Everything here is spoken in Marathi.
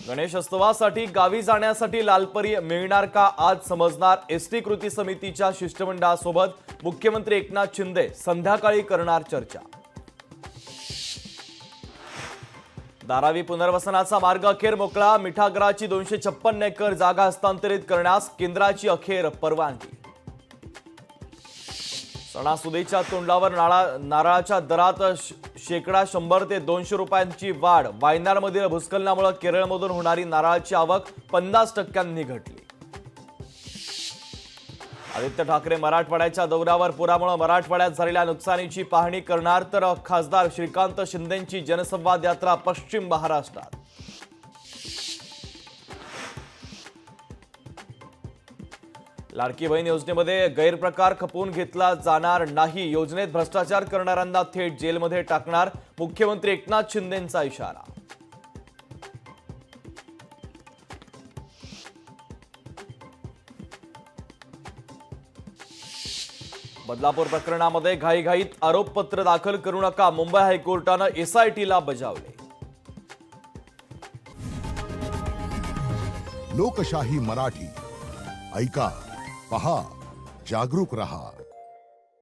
गणेशोत्सवासाठी गावी जाण्यासाठी लालपरी मिळणार का आज समजणार। एसटी कृती समितीच्या शिष्टमंडळासोबत मुख्यमंत्री एकनाथ शिंदे संध्याकाळी करणार चर्चा। धारावी पुनर्वसनाचा मार्ग अखेर मोकळा। मिठागराची 256 एकर जागा हस्तांतरित करण्यास केंद्राची अखेर परवानगी। सणासुदीच्या तोंडावर नारळाच्या दरात शेकडा 100 ते 200 रुपयांची वाढ। वायनाडमधील भूस्खलनामुळे केरळमधून होणारी नारळाची आवक 50% घटली। आदित्य ठाकरे मराठवाड्याच्या दौऱ्यावर। पुरामुळे मराठवाड्यात झालेल्या नुकसानीची पाहणी करणार, तर खासदार श्रीकांत शिंदेंची जनसंवाद यात्रा पश्चिम महाराष्ट्रात। लाडकी बहीण योजनेमध्ये गैरप्रकार खपवून घेतला जाणार नाही। योजनेत भ्रष्टाचार करणाऱ्यांना थेट जेलमध्ये टाकणार, मुख्यमंत्री एकनाथ शिंदेंचा इशारा। बदलापूर प्रकरणामध्ये घाईघाईत आरोपपत्र दाखल करू नका, मुंबई हायकोर्टानं एसआयटीला बजावले। लोकशाही मराठी ऐका, पहा, जागरूक रहा।